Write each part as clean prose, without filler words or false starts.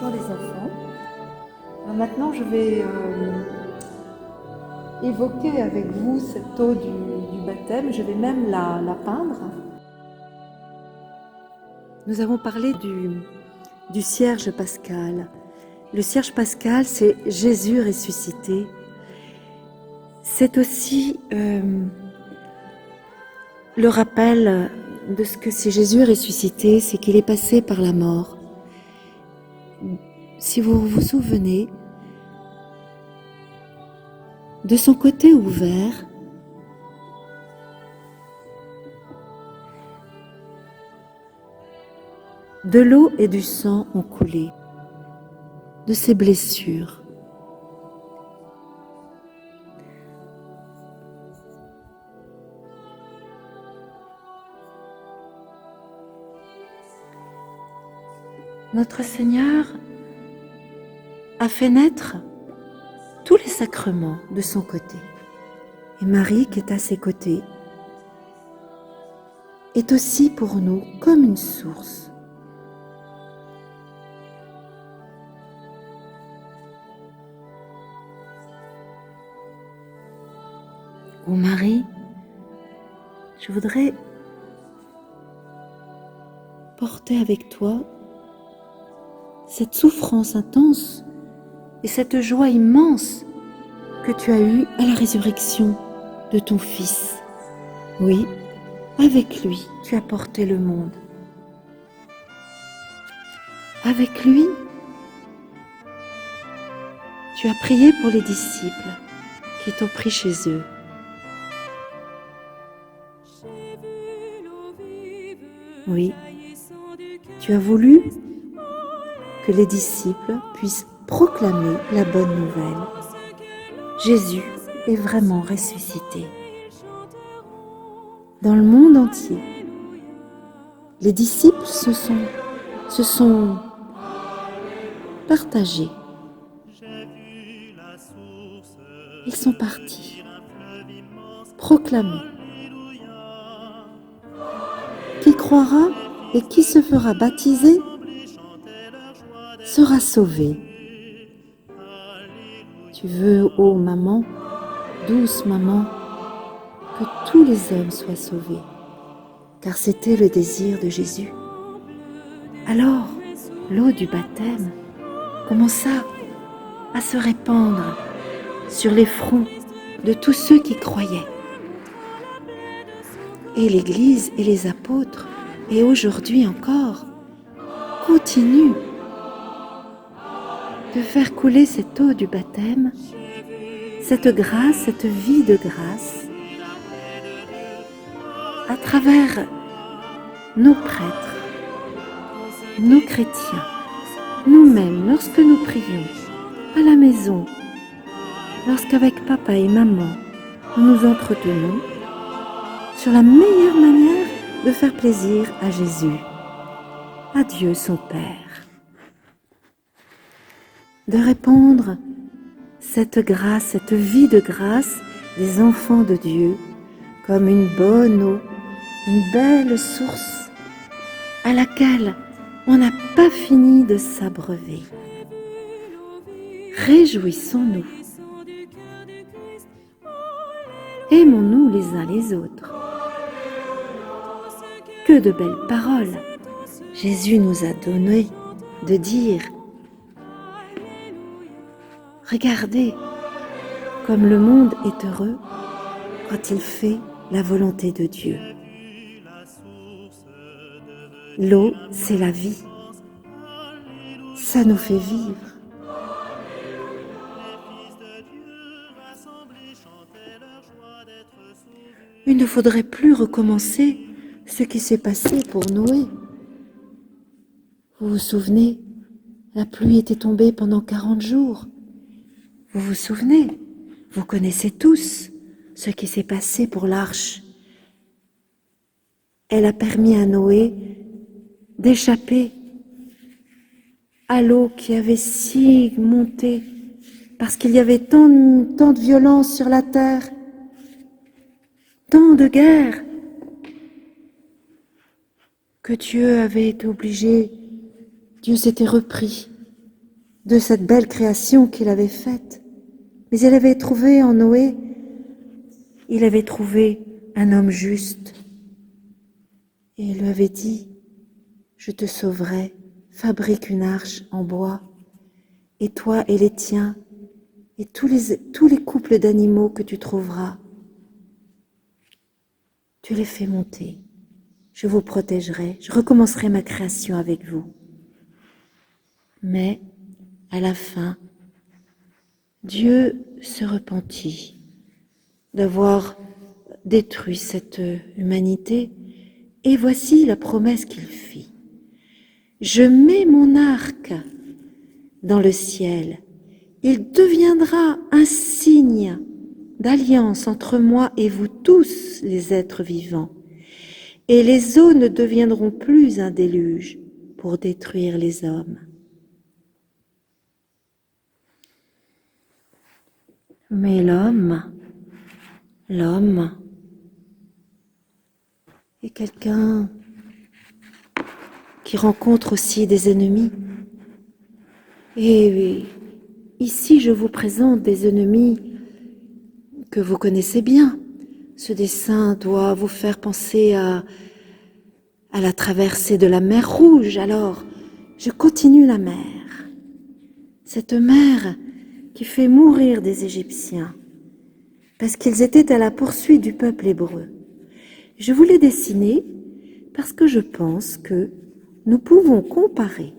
encore des enfants. Alors maintenant, je vais évoquer avec vous cette eau du baptême. Je vais même la peindre. Nous avons parlé du cierge pascal. Le cierge pascal, c'est Jésus ressuscité. C'est aussi le rappel de ce que si Jésus est ressuscité, c'est qu'il est passé par la mort. Si vous vous souvenez, de son côté ouvert, de l'eau et du sang ont coulé, de ses blessures. Notre Seigneur a fait naître tous les sacrements de son côté. Et Marie, qui est à ses côtés, est aussi pour nous comme une source. Ô Marie, je voudrais porter avec toi cette souffrance intense et cette joie immense que tu as eue à la résurrection de ton Fils. Oui, avec lui, tu as porté le monde. Avec lui, tu as prié pour les disciples qui t'ont pris chez eux. Oui, tu as voulu que les disciples puissent proclamer la bonne nouvelle. Jésus est vraiment ressuscité. Dans le monde entier, les disciples se sont partagés. Ils sont partis proclamer. Qui croira et qui se fera baptiser sera sauvé. Tu veux, ô maman, douce maman, que tous les hommes soient sauvés, car c'était le désir de Jésus. Alors, l'eau du baptême commença à se répandre sur les fronts de tous ceux qui croyaient. Et l'Église et les apôtres, et aujourd'hui encore, continuent de faire couler cette eau du baptême, cette grâce, cette vie de grâce, à travers nos prêtres, nos chrétiens, nous-mêmes, lorsque nous prions, à la maison, lorsqu'avec papa et maman, nous nous entretenons sur la meilleure manière de faire plaisir à Jésus, à Dieu son Père. De répandre cette grâce, cette vie de grâce des enfants de Dieu comme une bonne eau, une belle source à laquelle on n'a pas fini de s'abreuver. Réjouissons-nous. Aimons-nous les uns les autres. Que de belles paroles Jésus nous a donné de dire. Regardez comme le monde est heureux quand il fait la volonté de Dieu. L'eau, c'est la vie. Ça nous fait vivre. Il ne faudrait plus recommencer ce qui s'est passé pour Noé. Vous vous souvenez, la pluie était tombée pendant 40 jours. Vous vous souvenez, vous connaissez tous ce qui s'est passé pour l'arche. Elle a permis à Noé d'échapper à l'eau qui avait si monté, parce qu'il y avait tant de violence sur la terre, tant de guerres, que Dieu avait été obligé, Dieu s'était repris de cette belle création qu'il avait faite. Mais il avait trouvé en Noé, il avait trouvé un homme juste. Et il lui avait dit, je te sauverai, fabrique une arche en bois, et toi et les tiens, et tous les couples d'animaux que tu trouveras, tu les fais monter. Je vous protégerai, je recommencerai ma création avec vous. Mais, à la fin, Dieu se repentit d'avoir détruit cette humanité, et voici la promesse qu'il fit. Je mets mon arc dans le ciel, il deviendra un signe d'alliance entre moi et vous tous les êtres vivants, et les eaux ne deviendront plus un déluge pour détruire les hommes. Mais l'homme est quelqu'un qui rencontre aussi des ennemis. Et ici, je vous présente des ennemis que vous connaissez bien. Ce dessin doit vous faire penser à la traversée de la mer Rouge. Alors, je continue la mer. Cette mer qui fait mourir des Égyptiens parce qu'ils étaient à la poursuite du peuple hébreu. Je vous l'ai dessiné parce que je pense que nous pouvons comparer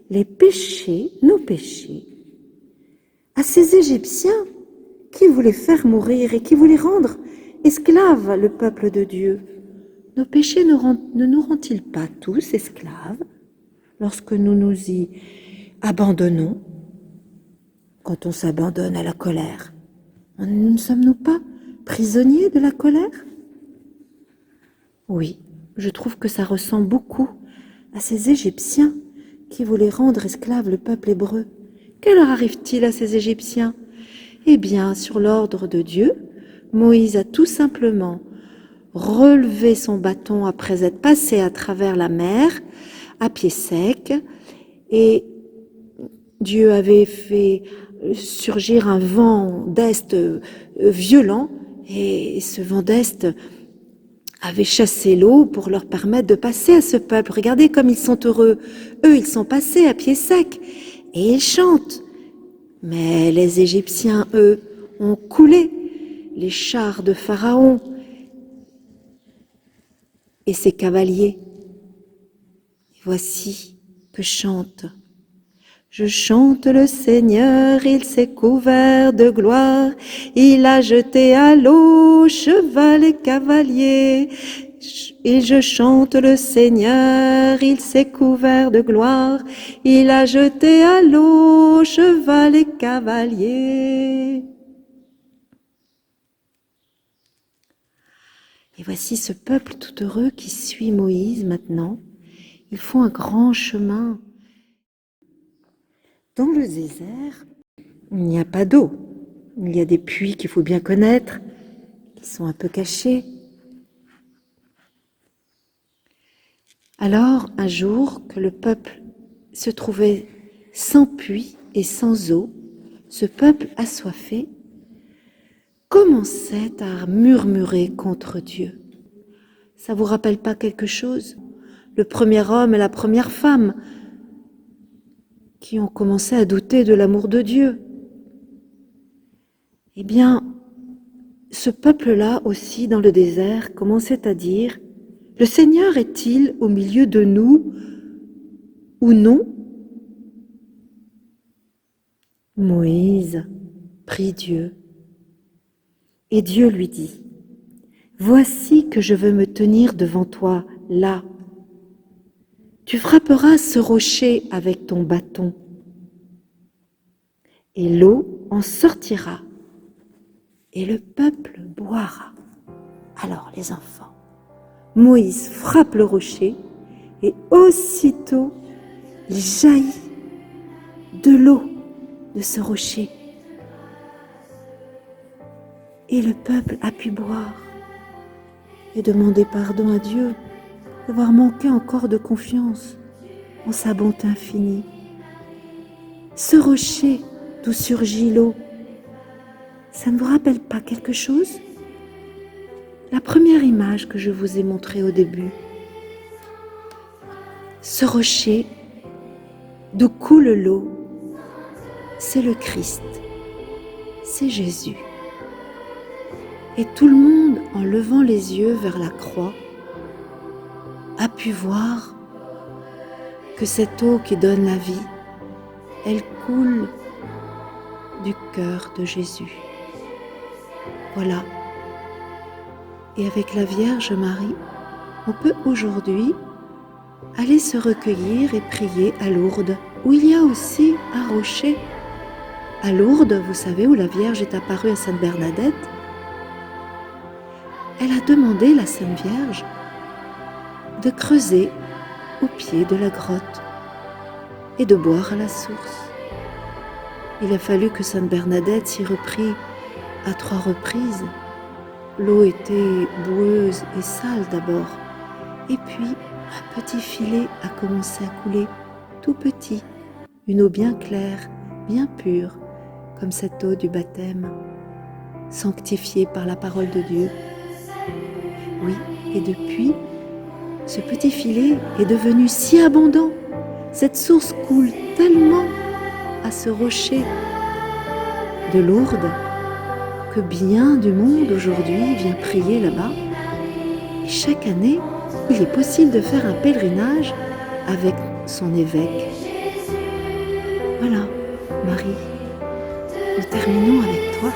les péchés, nos péchés, à ces Égyptiens qui voulaient faire mourir et qui voulaient rendre esclaves le peuple de Dieu. Nos péchés ne nous rendent-ils pas tous esclaves lorsque nous nous y abandonnons, quand on s'abandonne à la colère? Ne sommes-nous pas prisonniers de la colère? Oui, je trouve que ça ressemble beaucoup à ces Égyptiens qui voulaient rendre esclaves le peuple hébreu. Que leur arrive-t-il à ces Égyptiens? Eh bien, sur l'ordre de Dieu, Moïse a tout simplement relevé son bâton après être passé à travers la mer à pied sec, et Dieu avait fait surgir un vent d'est violent, et ce vent d'est avait chassé l'eau pour leur permettre de passer à ce peuple. Regardez comme ils sont heureux. Eux, ils sont passés à pied sec et ils chantent. Mais les Égyptiens, eux, ont coulé les chars de Pharaon et ses cavaliers. Et voici que chante. Je chante le Seigneur, il s'est couvert de gloire, il a jeté à l'eau cheval et cavalier. Et je chante le Seigneur, il s'est couvert de gloire, il a jeté à l'eau cheval et cavalier. Et voici ce peuple tout heureux qui suit Moïse maintenant. Ils font un grand chemin. Dans le désert, il n'y a pas d'eau. Il y a des puits qu'il faut bien connaître, qui sont un peu cachés. Alors, un jour que le peuple se trouvait sans puits et sans eau, ce peuple assoiffé commençait à murmurer contre Dieu. Ça vous rappelle pas quelque chose? Le premier homme et la première femme qui ont commencé à douter de l'amour de Dieu. Eh bien, ce peuple-là aussi, dans le désert, commençait à dire « Le Seigneur est-il au milieu de nous ou non ?» Moïse prie Dieu et Dieu lui dit « Voici que je veux me tenir devant toi là. Tu frapperas ce rocher avec ton bâton et l'eau en sortira et le peuple boira. » Alors les enfants, Moïse frappe le rocher et aussitôt il jaillit de l'eau de ce rocher. Et le peuple a pu boire et demander pardon à Dieu d'avoir manqué encore de confiance en sa bonté infinie. ce rocher d'où surgit l'eau, ça ne vous rappelle pas quelque chose? La première image que je vous ai montrée au début. Ce rocher d'où coule l'eau, c'est le Christ, c'est Jésus. Et tout le monde, en levant les yeux vers la croix, a pu voir que cette eau qui donne la vie, elle coule du cœur de Jésus. Voilà. Et avec la Vierge Marie, on peut aujourd'hui aller se recueillir et prier à Lourdes, où il y a aussi un rocher. À Lourdes, vous savez, où la Vierge est apparue à Sainte Bernadette, elle a demandé, la Sainte Vierge, de creuser au pied de la grotte et de boire à la source. Il a fallu que Sainte Bernadette s'y reprît à 3 reprises. L'eau était boueuse et sale d'abord, et puis un petit filet a commencé à couler, tout petit, une eau bien claire, bien pure, comme cette eau du baptême, sanctifiée par la parole de Dieu. Oui, et depuis, ce petit filet est devenu si abondant, cette source coule tellement à ce rocher de Lourdes, que bien du monde aujourd'hui vient prier là-bas. Et chaque année, il est possible de faire un pèlerinage avec son évêque. Voilà, Marie, nous terminons avec toi.